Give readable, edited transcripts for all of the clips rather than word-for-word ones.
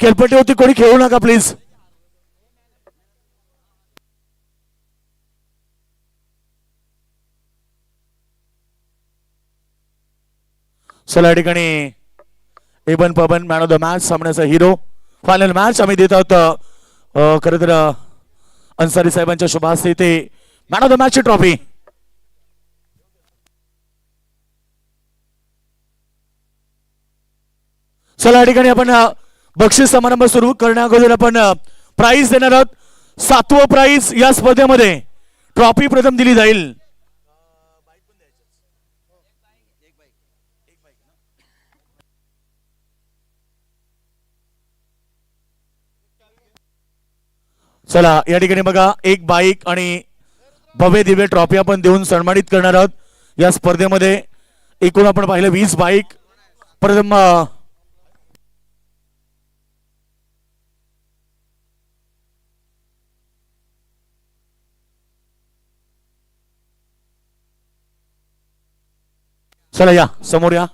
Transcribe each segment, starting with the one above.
खेळपट्टीवरती कोणी खेळू नका प्लीज. चला या ठिकाणी एबन Paban man of the match सामन्याचा हिरो फायनल मॅच आम्ही देत आहोत. खरं तर अन्सारी साहेबांच्या शुभ हस्ते ते मॅन ऑफ द मॅच ची ट्रॉफी. चला या ठिकाणी आपण बक्षीस समारंभ सुरू करण्याअगोदर आपण प्राइज देणार आहोत. 7वं प्राइज या स्पर्धेमध्ये ट्रॉफी प्रथम दिली जाईल. चला या ठिकाणी बघा एक बाईक आणि भव्य दिव्य ट्रॉफी आपण देऊन सन्मानित करणार आहोत. या स्पर्धेमध्ये एकूण आपण पाहिलं 20 बाईक प्रथम चला या समोर या.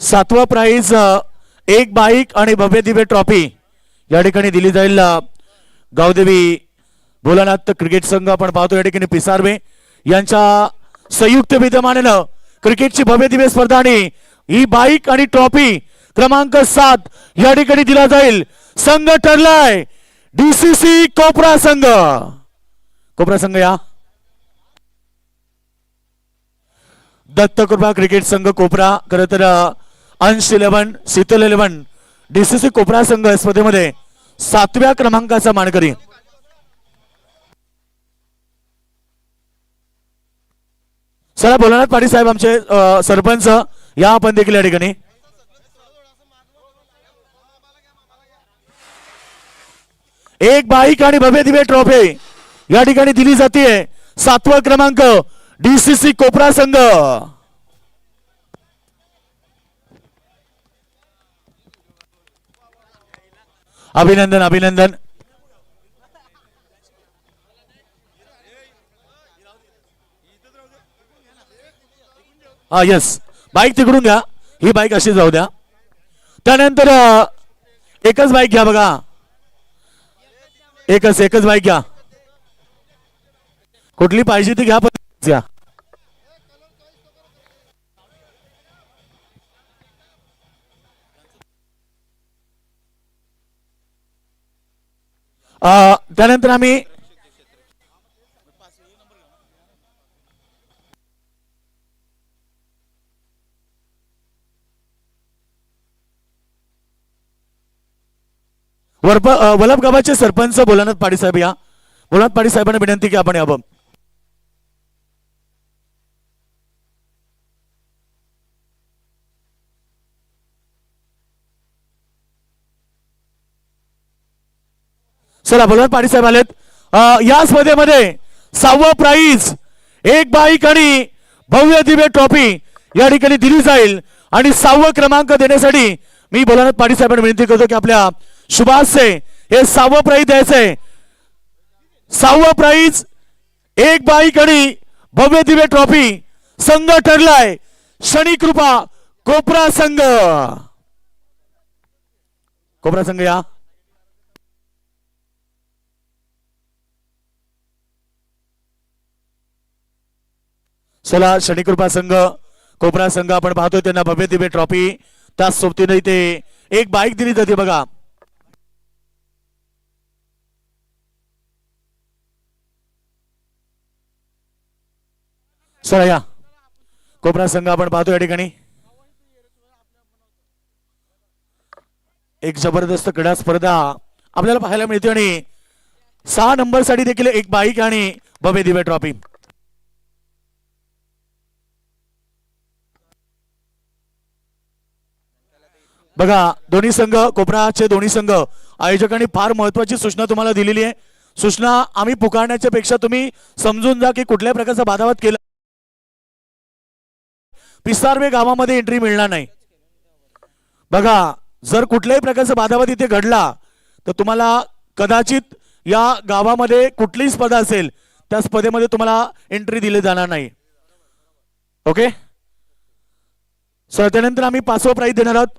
सातवा प्राइज एक बाईक आणि भव्य दिव्य ट्रॉफी या ठिकाणी दिली जाईल. गावदेवी भोलानाथ क्रिकेट संघ आपण पाहतो या ठिकाणी पिसारवे यांच्या संयुक्त विद्यमानेनं क्रिकेटची भव्य दिव्य स्पर्धा आणि ही बाईक आणि ट्रॉफी क्रमांक 7 या ठिकाणी दिला जाईल. संघ ठरलाय डीसीसी कोपरा संघ. कोपरा संघ या. दत्तकृपा क्रिकेट संघ कोपरा. खरं तर अंश 11 शीतल 11 डीसीसी कोपरा संघ स्पर्धेमध्ये 7व्या क्रमांकाचा मानकरी. चला भोलानाथ पाटील साहेब आमचे सरपंच या आपण देखील या ठिकाणी. एक बाईक आणि भव्य दिव्य ट्रॉफी या ठिकाणी दिली जाते. 7वा क्रमांक डीसीसी कोपरा संघ. अभिनंदन अभिनंदन. हा यस बाईक तिकडून घ्या. ही बाईक अशी जाऊ द्या. त्यानंतर एकच बाईक घ्या बघा. एकच बाईक घ्या. कुठली पाहिजे ती घ्या. पण त्यानंतर आम्ही वलभ गावाचे सरपंच भोलानाथ पाटील साहेब या. भोलानाथ पाटील साहेबांना विनंती की आपण यावं. चला भोलानाथ पाटील साहेब आलेत. या स्पर्धेमध्ये 6वा प्राइज एक बाईक आणि भव्य दिव्य ट्रॉफी या ठिकाणी दिली जाईल. आणि 6वा क्रमांक देण्यासाठी मी भोलानाथ पाटील साहेबांना विनंती करतो की आपल्या शुभासे हे 6वा प्राइज द्यायचंय. 6वा प्राइज एक बाईक आणि भव्य दिव्य ट्रॉफी. संघ ठरलाय शनिकृपा कोपरा संघ. कोपरा संघ या. चला शनिकृपा संघ कोपरा संघ आपण पाहतोय त्यांना भव्य दिव्य ट्रॉफी त्या सोबतीने इथे एक बाईक दिली जाते बघा. चला या कोपरा संघ आपण पाहतो या ठिकाणी एक जबरदस्त क्रीडा स्पर्धा आपल्याला पाहायला मिळते आणि 6 नंबर साठी देखील एक बाईक आणि भव्य दिव्य ट्रॉफी. बघा दोन्ही संघ कोपराचे दोन्ही संघ आयोजकांनी फार महत्वाची सूचना तुम्हाला दिलेली आहे. सूचना आम्ही पुकारण्याच्या पेक्षा तुम्ही समजून जा की कुठल्या प्रकारचा बाधावाद केला पिसारवे गावामध्ये एंट्री मिळणार नाही. बघा जर कुठल्याही प्रकारचा बाधावाद इथे घडला तर तुम्हाला कदाचित या गावामध्ये कुठलीही स्पर्धा असेल त्या स्पर्धेमध्ये तुम्हाला एंट्री दिली जाणार नाही. ओके सर त्यानंतर आम्ही 5वा प्राइज देणार आहोत.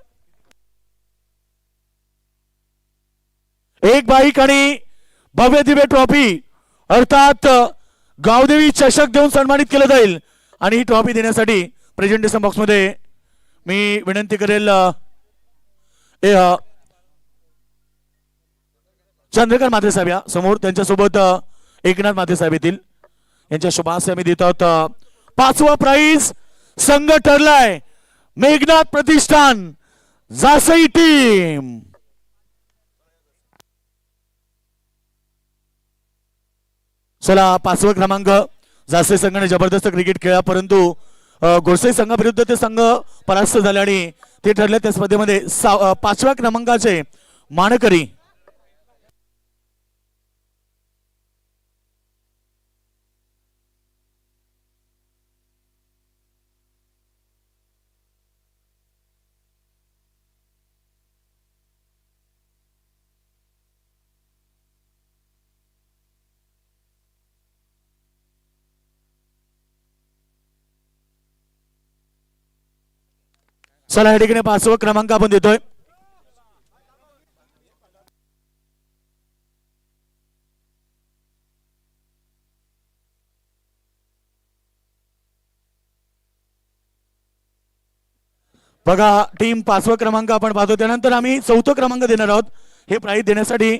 एक बाईक आणि भव्य दिव्य ट्रॉफी अर्थात गावदेवी चषक देऊन सन्मानित केलं जाईल. आणि ही ट्रॉफी देण्यासाठी प्रेझेंटेशन बॉक्स मध्ये मी विनंती करेल चंद्रकांत म्हात्रे साहेब या समोर, त्यांच्यासोबत एकनाथ म्हात्रे साहेब येतील. यांच्या शुभाशय आम्ही देत आहोत. 5वा प्राइज संघ ठरलाय मेघनाथ प्रतिष्ठान जासई टीम. चला 5वा क्रमांक जासई संघाने जबरदस्त क्रिकेट खेळला परंतु गोरसाई संघाविरुद्ध ते संघ परास्त झाले आणि ते ठरले त्या स्पर्धेमध्ये 5व्या क्रमांकाचे मानकरी चला या ठिकाणी 5वा क्रमांक आपण देतोय. बघा टीम 5वा क्रमांक आपण पाहतो. त्यानंतर आम्ही 4था क्रमांक देणार आहोत. हे प्राइज देण्यासाठी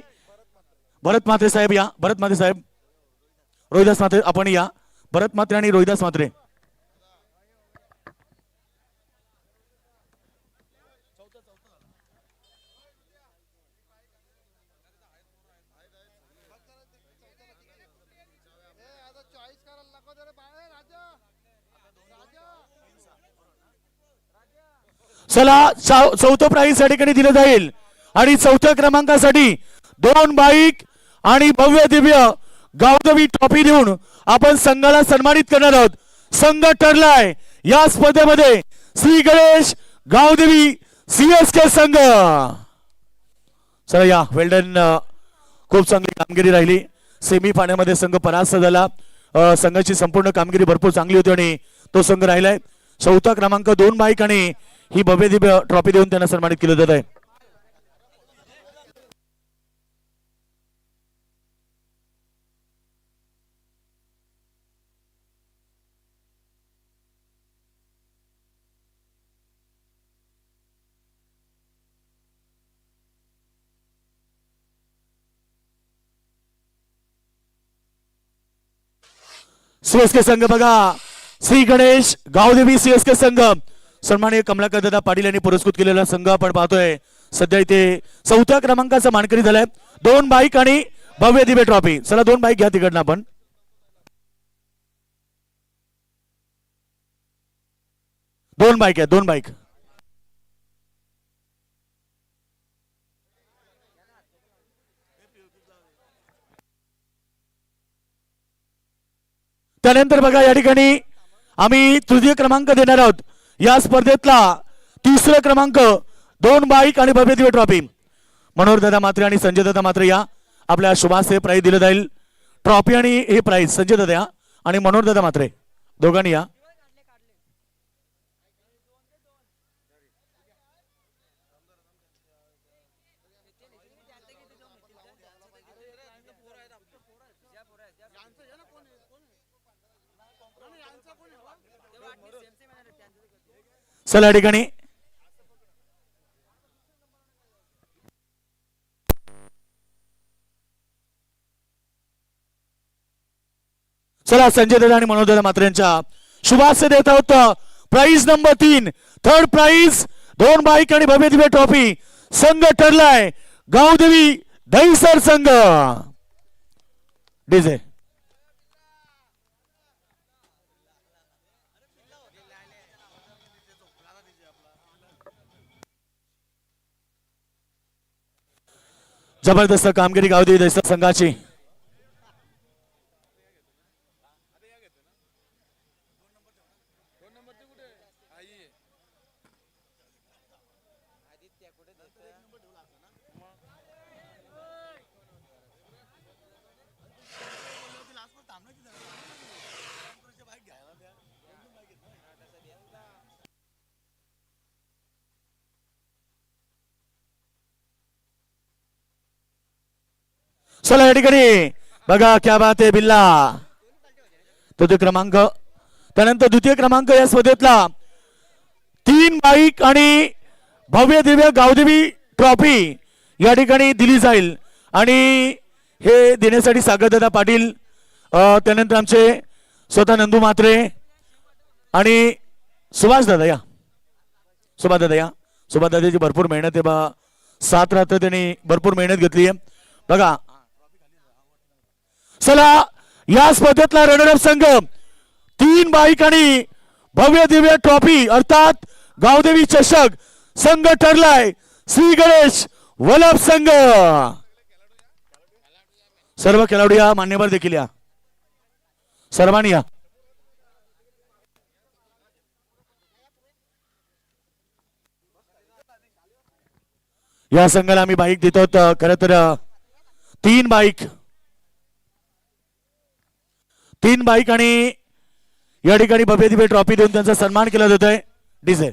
भरत म्हात्रे साहेब या. भरत म्हात्रे साहेब, रोहिदास म्हात्रे आपण या. भरत म्हात्रे आणि रोहिदास म्हात्रे. चला 4थं प्राइज या ठिकाणी दिलं जाईल आणि 4थ्या क्रमांकासाठी 2 बाईक आणि भव्य दिव्य गावदेवी ट्रॉफी देऊन आपण संघाला सन्मानित करणार आहोत. संघ ठरलाय या स्पर्धेमध्ये श्री गणेश गावदेवी सीएसके संघ. चला या वेल्डन, खूप चांगली कामगिरी राहिली. सेमी फायनलमध्ये संघ परास्त झाला. संघाची संपूर्ण कामगिरी भरपूर चांगली होती आणि तो संघ राहिलाय. 4था क्रमांक 2 बाईक आणि ही भव्य दिव्य ट्रॉफी देऊन त्यांना सन्मानित केलं जात आहे. सीएसके संघ बघा श्री गणेश गावदेवी सीएसके संघ सन्माननीय कमलाकर दादा पाटील यांनी पुरस्कृत केलेला संघ आपण पाहतोय. सध्या इथे 4थ्या क्रमांकाचा मानकरी झालाय. 2 बाईक आणि भव्य दिव्य ट्रॉफी. चला 2 बाईक घ्या तिकडनं आपण. दोन बाईक आहे, 2 बाईक. त्यानंतर बघा या ठिकाणी आम्ही 3य क्रमांक देणार आहोत. या स्पर्धेतला 3रा क्रमांक 2 बाईक आणि भव्य दिव्य ट्रॉफी मनोहर दादा मात्रे आणि संजय दादा मात्रे या. आपल्या शुभास हे प्राइज दिलं जाईल. ट्रॉफी आणि हे प्राइज संजय दादा या आणि मनोहर दादा मात्रे दोघांनी या. चला या ठिकाणी चला संजय दादा आणि मनोज दादा मात्रे यांच्या शुभाशय देत आहोत. Price number 3, 3rd price 2 bike आणि भव्य दिव्य ट्रॉफी. संघ ठरलाय गावदेवी दहिसर संघ. डीजे जबरदस्त कामगिरी गावदेवी दैसर संघाची. चला या ठिकाणी बघा क्या बात आहे बिल्ला. तृतीय क्रमांक. त्यानंतर द्वितीय क्रमांक या स्पर्धेतला 3 बाईक आणि भव्य दिव्य गावदेवी ट्रॉफी या ठिकाणी दिली जाईल. आणि हे देण्यासाठी सागरदादा पाटील, त्यानंतर आमचे स्वतः नंदू म्हात्रे आणि सुभाष दादा या. सुभाष दादा या. सुभाष दादाची भरपूर मेहनत आहे बा. 7 रात्र त्यांनी भरपूर मेहनत घेतली आहे बघा. चला या स्पर्धेतला रनरअप संघ 3 बाईक आणि भव्य दिव्य ट्रॉफी अर्थात गावदेवी चषक संघ ठरलाय श्री गणेश वल्लभ संघ. सर्व खेळाडू या, मान्यवर देखील या, सर्वांनी या. या संघाला आम्ही बाईक देतो. खरं तर 3 बाईक आणि या ठिकाणी भव्य दिव्य ट्रॉफी देऊन त्यांचा सन्मान केला जातोय. डीजे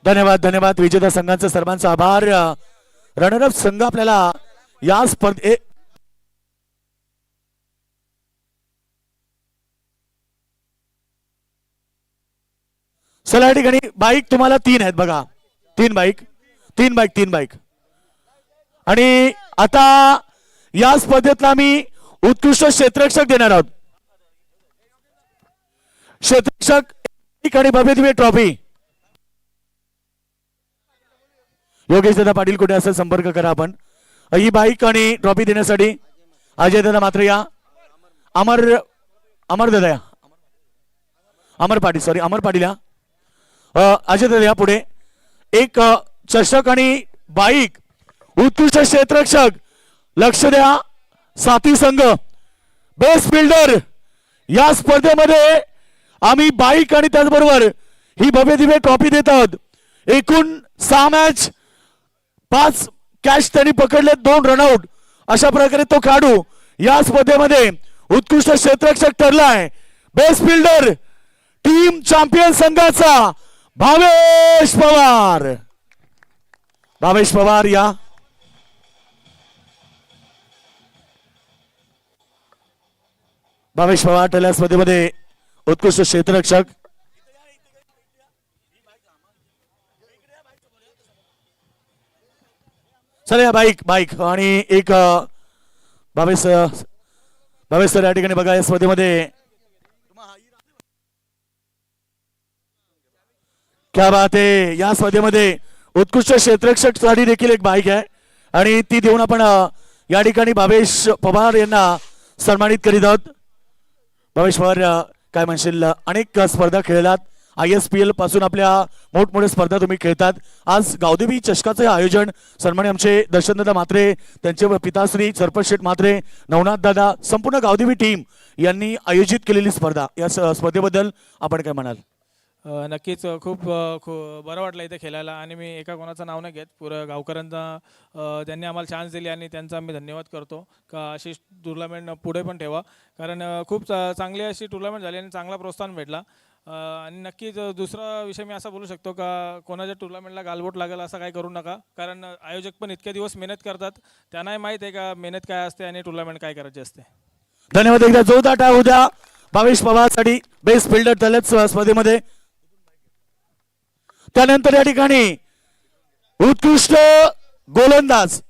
धन्यवाद धन्यवाद. विजेता संघांचा सर्वांचा आभार. रनरअप संघ आपल्याला या स्पर्धे चला या ठिकाणी बाईक तुम्हाला 3 आहेत बघा. 3 बाईक. आणि आता या स्पर्धेतला आम्ही उत्कृष्ट क्षेत्ररक्षक देणार आहोत. क्षेत्ररक्षक आणि भव्य दिव्य ट्रॉफी. योगेश दादा पाटील कुठे असेल संपर्क करा आपण. ही बाईक आणि ट्रॉफी देण्यासाठी अजय दादा मात्र या. अमर दादा या. अमर पाटील या. अजय दादा या पुढे. एक चषक आणि बाईक. उत्कृष्ट क्षेत्ररक्षक. लक्ष द्या साथी संघ बेस्ट फिल्डर. या स्पर्धेमध्ये आम्ही बाईक आणि त्याचबरोबर ही भव्य दिव्य ट्रॉफी देत आहोत. एकूण 6 मॅच, 5 कॅच त्यांनी पकडले, 2 रनआउट. अशा प्रकारे तो खेळाडू या स्पर्धेमध्ये उत्कृष्ट क्षेत्ररक्षक ठरलाय. बेस्ट फिल्डर टीम चॅम्पियन संघाचा भावेश पवार या. भावेश पवार ठरल्या स्पर्धेमध्ये उत्कृष्ट क्षेत्ररक्षक. चला या बाईक आणि एक भावेश सर या ठिकाणी बघा. या स्पर्धेमध्ये क्या बात आहे. या स्पर्धेमध्ये उत्कृष्ट क्षेत्ररक्षक साठी देखील एक बाईक आहे आणि ती देऊन आपण या ठिकाणी भावेश पवार यांना सन्मानित करीत आहोत. भावेश पवार काय म्हणशील, अनेक स्पर्धा खेळलात. ISPL पासून आपल्या मोठमोठ्या स्पर्धा तुम्ही खेळतात. आज गावदेवी चषकाचे आयोजन सन्मान्य आमचे दर्शनदादा म्हात्रे, त्यांचे पिताश्री सरपंच शेठ म्हात्रे, नवनाथ दादा, संपूर्ण गावदेवी टीम यांनी आयोजित केलेली स्पर्धा. या स्पर्धेबद्दल आपण काय म्हणाल? नक्कीच खूप बरं वाटलं इथे खेळायला. आणि मी एका कोणाचं नाव नाही घेत, पुरं गावकऱ्यांना त्यांनी आम्हाला चान्स दिली आणि त्यांचा मी धन्यवाद करतो का अशी टुर्नामेंट पुढे पण ठेवा. कारण खूप चांगली अशी टुर्नामेंट झाली आणि चांगला प्रोत्साहन भेटला. आणि नक्कीच दुसरा विषय मी असा बोलू शकतो का कोणाच्या टुर्नामेंटला गालबोट लागेल असं काही करू नका. कारण आयोजक पण इतके दिवस मेहनत करतात, त्यांनाही माहीत आहे का मेहनत काय असते आणि टुर्नामेंट काय करायची असते. धन्यवाद. एकदा जोरदार टाळ्या उद्या भावेश पवारसाठी बेस्ट फिल्डर ठरल्यात स्पर्धेमध्ये. त्यानंतर या ठिकाणी उत्कृष्ट गोलंदाज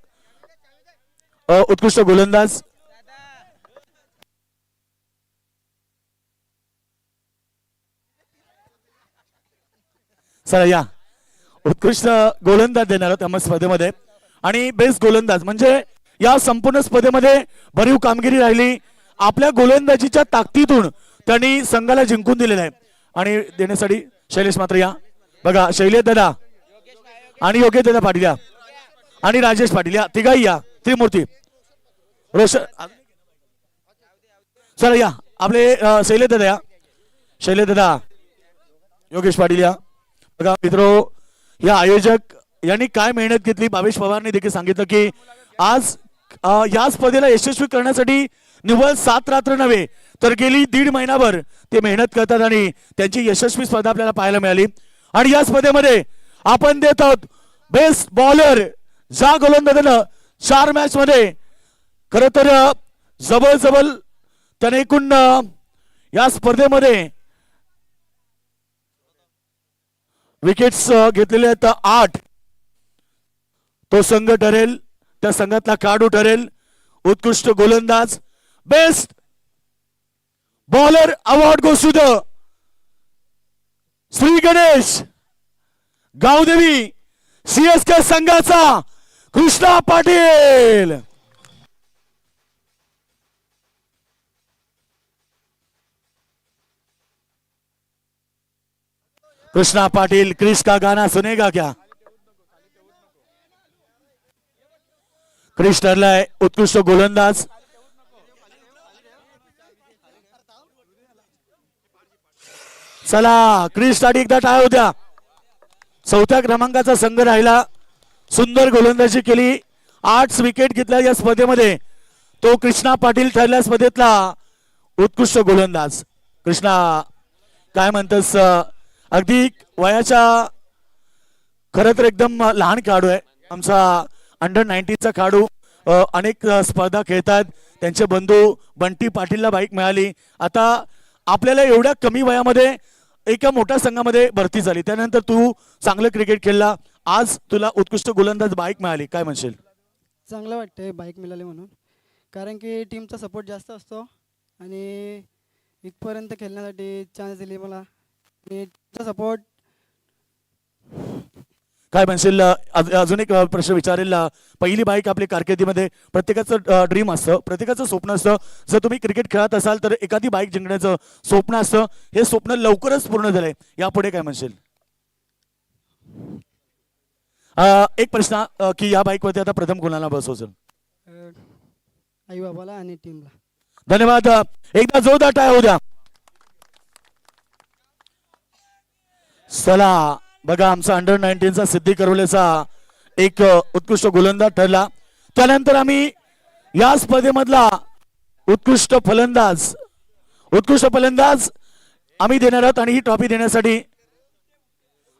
चला या उत्कृष्ट गोलंदाज देणार आहोत आम्हा स्पर्धेमध्ये. आणि बेस्ट गोलंदाज म्हणजे या संपूर्ण स्पर्धेमध्ये भरीव कामगिरी राहिली आपल्या गोलंदाजीच्या ताकदीतून त्यांनी संघाला जिंकून दिलेलं आहे. आणि देण्यासाठी शैलेश मात्र या बघा, शैलेश दादा आणि योगेश दादा पाटील या आणि राजेश पाटील या, तिघाही या, त्रिमूर्ती रोशन चला या, आपले शैलेश दादा या, शैलेश दादा योगेश पाटील या. बघा मित्रो, या आयोजक यांनी काय मेहनत घेतली. भावेश पवारने देखील सांगितलं की आज या स्पर्धेला यशस्वी करण्यासाठी निव्वळ 7 रात्र नव्हे तर गेली 1.5 महिनाभर ते मेहनत करतात आणि त्यांची यशस्वी स्पर्धा आपल्याला पाहायला मिळाली. आणि या स्पर्धेमध्ये आपण देत आहोत बेस्ट बॉलर, ज्या गोलंदाजानं 4 मॅच मध्ये खर तर जबरजबर त्याने एकूण या स्पर्धेमध्ये विकेट्स घेतलेले आहेत 8. तो संघ ठरेल, त्या संघातला खेळाडू ठरेल उत्कृष्ट गोलंदाज. Best bowler award goes to the Shri Ganesh Gavdevi CSK संघाचा कृष्णा पाटील. कृष्णा पाटिल, क्रिश का गाना सुनेगा क्या? क्रिश ठरलाय उत्कृष्ट गोलंदाज. चला क्रिश साठी एकदा टाळ्या होत्या. 4थ्या क्रमांकाचा संघ राहिला. सुंदर गोलंदाजी केली, 8 विकेट घेतल्या या स्पर्धेमध्ये. तो कृष्णा पाटील ठरल्या स्पर्धेतला उत्कृष्ट गोलंदाज. कृष्णा काय म्हणतस, अगदी वयाच्या खरं तर एकदम लहान खेळाडू आहे. आमचा अंडर 19चा खेळाडू, अनेक स्पर्धा खेळतात. त्यांचे बंधू बंटी पाटीलला बाईक मिळाली. आता आपल्याला एवढ्या कमी वयामध्ये एका मोठ्या संघामध्ये भरती झाली, त्यानंतर तू चांगलं क्रिकेट खेळला, आज तुला उत्कृष्ट गोलंदाज बाईक मिळाली, काय म्हणशील? चांगलं वाटतंय बाईक मिळाली म्हणून, कारण की टीमचा सपोर्ट जास्त असतो आणि इथपर्यंत खेळण्यासाठी चान्स दिली मला. टीमचा सपोर्ट. काय म्हणशील? अजून एक प्रश्न विचारेल. पहिली बाईक आपली कारकिर्दीमध्ये प्रत्येकाचं ड्रीम असतं, प्रत्येकाचं स्वप्न असतं. जर तुम्ही क्रिकेट खेळत असाल तर एखादी बाईक जिंकण्याचं स्वप्न असतं. हे स्वप्न लवकरच पूर्ण झालंय, यापुढे काय म्हणशील? एक प्रश्न की या बाईकवरती आता प्रथम कोणाला बसवचं? आई बाबाला आणि टीमला. धन्यवाद. एकदा जोरदार टाळ्या होऊ द्या. चला बघा, आमचा अंडर 19चा सिद्धी करवलेचा एक उत्कृष्ट गोलंदाज ठरला. त्यानंतर आम्ही या स्पर्धेमधला उत्कृष्ट फलंदाज आम्ही देणार आहोत. आणि ही ट्रॉफी देण्यासाठी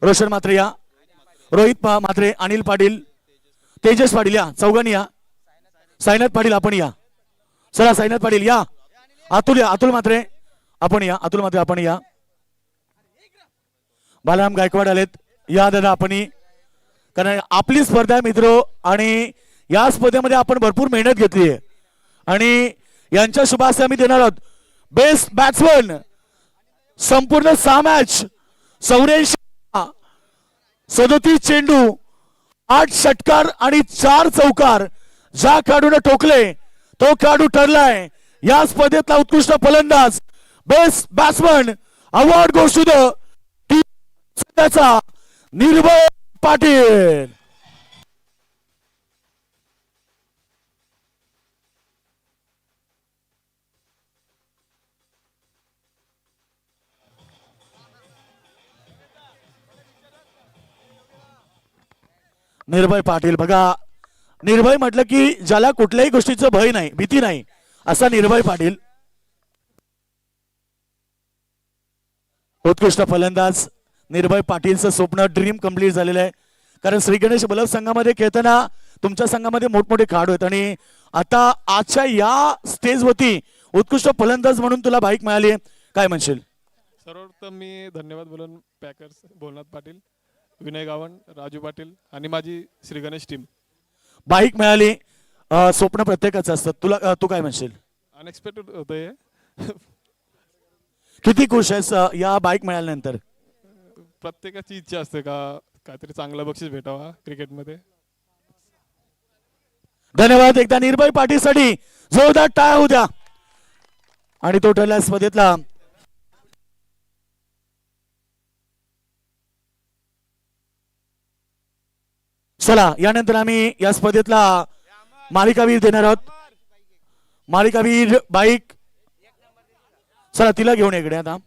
रोशन मात्रे या, रोहित मात्रे, अनिल पाटील, तेजस पाटील या, चौघांनी या. साईनाथ पाटील आपण या. चला साईनाथ पाटील या. अतुल या, अतुल मात्रे आपण या, अतुल मात्रे आपण या. बालाराम गायकवाड आलेत, या दादा आपण. कारण आपली स्पर्धा आहे मित्रो, आणि या स्पर्धेमध्ये आपण भरपूर मेहनत घेतली आहे आणि यांच्या शुभास्ते आम्ही देणार आहोत बेस्ट बॅट्समन. संपूर्ण 6 मॅच 84 37 चेंडू 8 षटकार आणि 4 चौकार ज्या खेळाडूने ठोकले तो खेळाडू ठरलाय या स्पर्धेतला उत्कृष्ट फलंदाज. Best batsman award goes to the त्याचा निर्भय पाटील. निर्भय पाटील. बघा, निर्भय म्हटलं की ज्याला कुठल्याही गोष्टीचं भय नाही, भीती नाही, असा निर्भय पाटील. उत्कृष्ट फलंदाज निर्भय पाटीलचं स्वप्न, ड्रीम कम्प्लीट झालेलं आहे. कारण श्री गणेश बल्लभ संघामध्ये खेळताना तुमच्या संघामध्ये मोठमोठे खेळाडू आहेत आणि आता आजच्या या स्टेजवरती उत्कृष्ट फलंदाज म्हणून तुला बाईक मिळाली आहे, काय म्हणशील? सर्वप्रथम मी धन्यवाद बोलून पॅकर्स, भोलनाथ पाटील, विनय गावण, राजू पाटील आणि माझी श्री गणेश टीम. बाईक मिळाली, स्वप्न प्रत्येकाचं असतं. तुला तू काय म्हणशील? अनएक्सपेक्टेड होतं हे. किती खुश आहेस या बाईक मिळाल्यानंतर? प्रत्येकाची इच्छा असते का काहीतरी चांगलं बक्षीस भेटावा क्रिकेटमध्ये. धन्यवाद. एकदा निर्भय पाटीलसाठी जोरदार टाळ्या होऊ द्या. आणि तो ठरला स्पर्धेतला चला यानंतर आम्ही या स्पर्धेतला मालिकावीर देणार आहोत. मालिकावीर बाईक चला तिला घेऊन इकडे आता.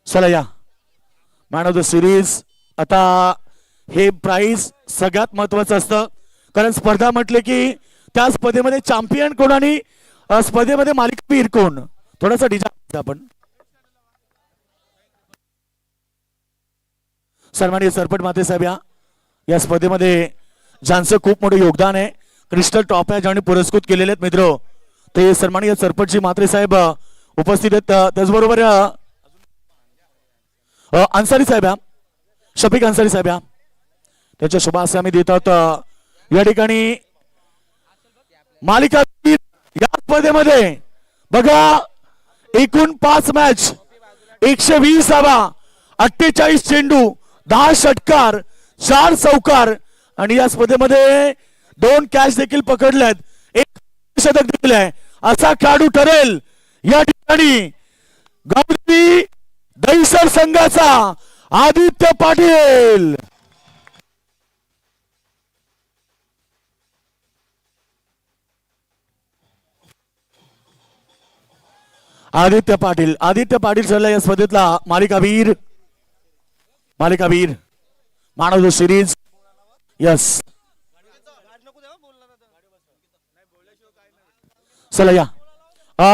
चला या मॅन ऑफ द सिरीज. आता हे प्राइज सगळ्यात महत्वाचं असतं कारण स्पर्धा म्हटले की त्या स्पर्धेमध्ये चॅम्पियन कोण आणि स्पर्धेमध्ये मालिकावीर कोण. थोडासा डिजाइन आपण सन्माननीय सरपट माते साहेब या स्पर्धेमध्ये ज्यांचं खूप मोठं योगदान आहे क्रिस्टल ट्रॉफ्या ज्यांनी पुरस्कृत केलेले आहेत मित्र ते सन्माननीय सरपटजी मात्रे साहेब उपस्थित आहेत. त्याचबरोबर अन्सारी साहेब शफिक अन्सारी साहेब त्याच्या शुभाशय आम्ही देत आहोत. या ठिकाणी मालिकावीर या स्पर्धेमध्ये बघा एकूण 5 मॅच 120 धावा 48 चेंडू 10 षटकार 4 चौकार आणि या स्पर्धेमध्ये 2 कॅच देखील पकडल्यात 1 शतक देखील आहे असा खेळाडू ठरेल या ठिकाणी गावदेवी दहिसर संघाचा आदित्य पाटील. आदित्य पाटील ठरला या स्पर्धेतला मालिकावीर man of the series. Yes चला या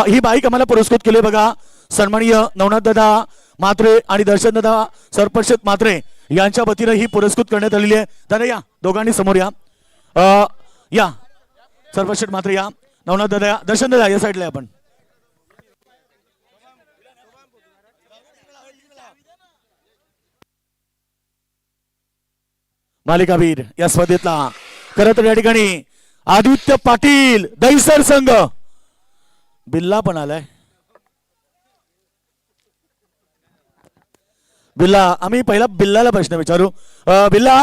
ही बाईक आम्हाला पुरस्कृत केली बघा सन्माननीय नवनाथ दादा मात्रे आणि दर्शन दादा सरपंच मात्रे यांच्या वतीने ही पुरस्कृत करण्यात आलेली आहे. दादा या दोघांनी समोर या सरपंच मात्रे या नवनाथ दादा या दर्शन दादा या साईडला आपण. मालिकावीर या स्पर्धेतला खरं तर या ठिकाणी आदित्य पाटील दहिसर संघ. बिल्ला पण आलाय. बिल्ला आम्ही पहिला बिल्लाला प्रश्न विचारू. बिल्ला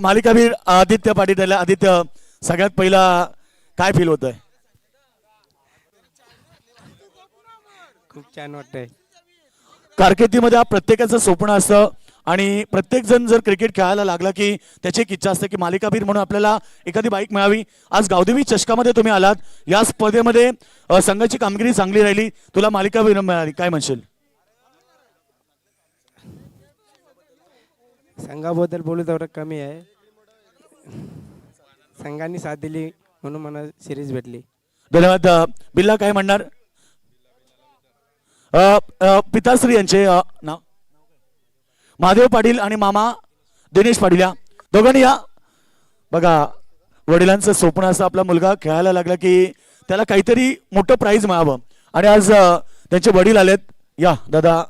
मालिकावीर आदित्य पाटील आदित्य सगळ्यात पहिला काय फील होतंय. खूप छान वाटतंय. कारकिर्दीमध्ये प्रत्येकाचं स्वप्न असतं आणि प्रत्येक जण जर क्रिकेट खेळायला लागला की त्याची एक इच्छा असते की मालिकावीर म्हणून आपल्याला एखादी बाईक मिळावी. आज गावदेवी चषकामध्ये तुम्ही आलात या स्पर्धेमध्ये संघाची कामगिरी चांगली राहिली तुला मालिकावीर मिळाली काय म्हणशील. संघाबद्दल बोलू तेवढं कमी आहे. संघाने साथ दिली म्हणून मला सिरीज भेटली. धन्यवाद. बिल्ला काय म्हणणार. पिताश्री यांचे नाव महादेव पाटील आणि मामा दिनेश पाटील या दोघांनी या. बघा वडिलांचं स्वप्न असं आपला मुलगा खेळायला लागला की त्याला काहीतरी मोठं प्राइज मिळावं आणि आज त्यांचे वडील आलेत. या दादा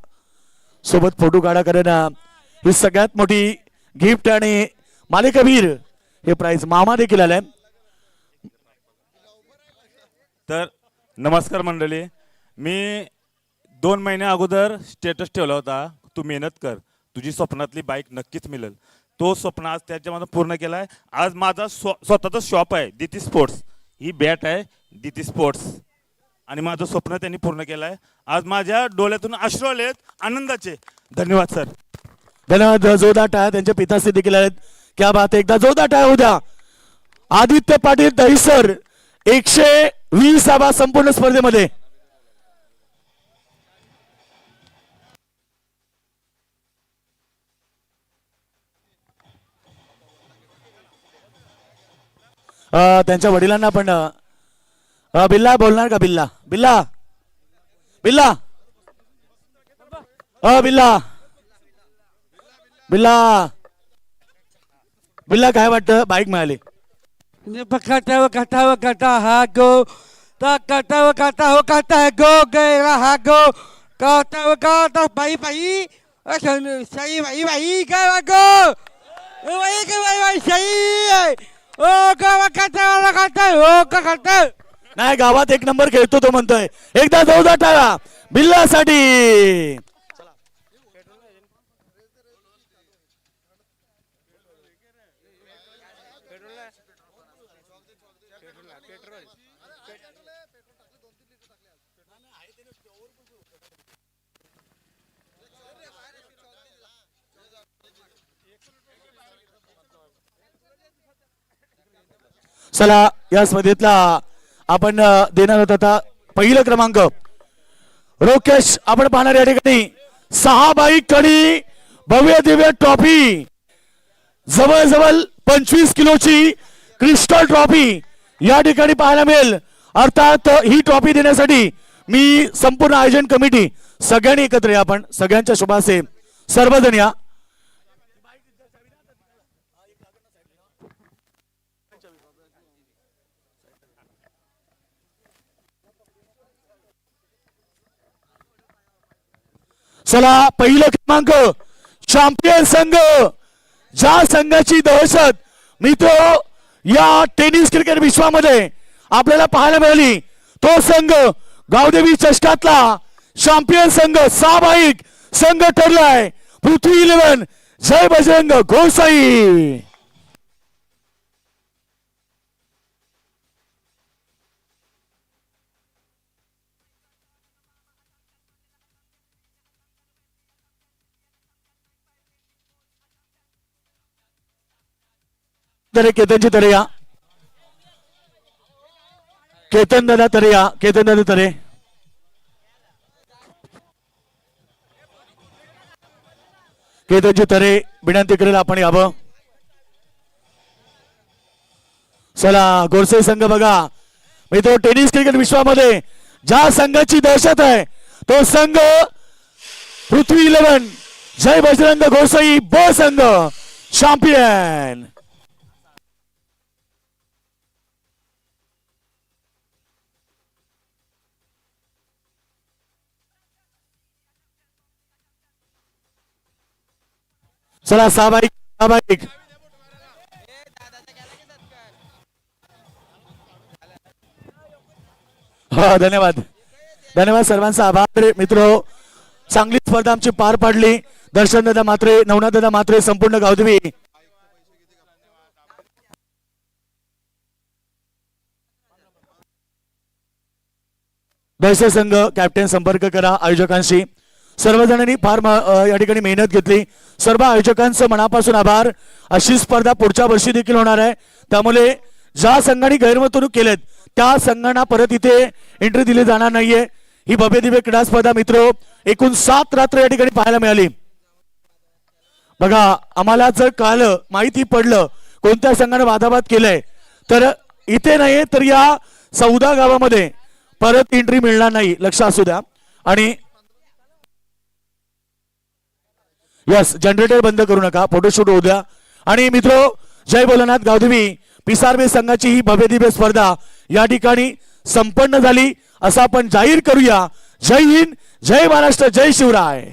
सोबत फोटो काढा कारण ही सगळ्यात मोठी गिफ्ट आणि मालिकावीर हे प्राइज मामा देखील आलाय. तर नमस्कार मंडळी. मी 2 महिन्या अगोदर स्टेटस ठेवला होता तू मेहनत कर तुझी स्वप्नातली बाईक नक्कीच मिळेल. तो स्वप्न आज त्याच्यामध्ये पूर्ण केला आहे. आज माझा स्वतःचा शॉप आहे दिती स्पोर्ट्स. ही बॅट आहे दिती स्पोर्ट्स आणि माझं स्वप्न त्यांनी पूर्ण केलं आहे. आज माझ्या डोळ्यातून अश्रू आले आहेत आनंदाचे. धन्यवाद सर. धन्यवाद. जोरदार टाळ्या त्यांचे पिताश्री देखील आहेत. क्या बात आहे. एकदा जोरदार टाळ्या होत्या. आदित्य पाटील दहिसर 120 संपूर्ण स्पर्धेमध्ये. त्यांच्या वडिलांना पण बिल्ला बोलणार का. बिल्ला बिल्ला बिल्ला बिल्ला बिल्ला बिल्ला काय वाटतं बाईक मिळाली. कटा हा गो कटा गो गया हा गो कटा बाई बाई सही बाई बाई काय गो बाई काय बाई सही ओ का कटा वाला कटा ओ का कटा नाही गावात एक नंबर खेळतो तो म्हणतोय. एकदा जोरदार टाळा बिल्लासाठी. चला या स्पर्धेतला आपण देणार होता आता पहिलं क्रमांक रोकेश. आपण पाहणार या ठिकाणी 6 बाईक कडी भव्य दिव्य ट्रॉफी, जवळजवळ 25 किलोची क्रिस्टल ट्रॉफी या ठिकाणी पाहायला मिळेल. अर्थात ही ट्रॉफी देण्यासाठी मी संपूर्ण आयोजन कमिटी सगळ्यांनी एकत्र या. आपण सगळ्यांच्या शुभासे सर्वजण या. चला पहिलं क्रमांक चॅम्पियन संघ, ज्या संघाची दहशत मित्र या टेनिस क्रिकेट विश्वामध्ये आपल्याला पाहायला मिळाली, तो संघ गावदेवी चषकातला चॅम्पियन संघ 6 बाईक संघ ठरलाय. पृथ्वी 11 जय बजरंग गोसाई. केतनची तरे या. केतन दादा तरे या. केतन दादा तरे. केतनची तरे विनंती करेल आपण यावं. चला गोरसे संघ बघा मित्र, टेनिस क्रिकेट विश्वामध्ये ज्या संघाची दहशत आहे तो संघ पृथ्वी 11 जय बजरंग गोसाई ब संघ चॅम्पियन. चला 6 बाईक 6 बाईक. हा धन्यवाद धन्यवाद सर्वांचा आभार मित्र. चांगली स्पर्धा आमची पार पाडली. दर्शन दादा मात्रे, नवनाथ दादा मात्रे, संपूर्ण गावदेवी दहशत संघ कॅप्टन संपर्क करा आयोजकांशी. सर्वजणांनी फार या ठिकाणी मेहनत घेतली. सर्व आयोजकांचं मनापासून आभार. अशी स्पर्धा पुढच्या वर्षी देखील होणार आहे. त्यामुळे ज्या संघाने गैरवर्तणूक केलेत त्या संघांना परत इथे एंट्री दिली जाणार नाहीये. ही भव्य दिव्य क्रीडा स्पर्धा मित्र एकूण 7 रात्र या ठिकाणी पाहायला मिळाली. बघा आम्हाला जर कळलं, माहिती पडलं कोणत्या संघाने वादाबाद केलंय, तर इथे नाही तर या 14 गावामध्ये परत एंट्री मिळणार नाही, लक्ष असू द्या. आणि यस जनरेटर बंद करू नका, फोटोशूट होऊ द्या. आणि मित्र जय भोलेनाथ गावदेवी पिसारवे संघाची ही भव्य दिव्य स्पर्धा या ठिकाणी संपन्न झाली असं आपण जाहीर करूया. जय हिंद, जय महाराष्ट्र, जय शिवराय.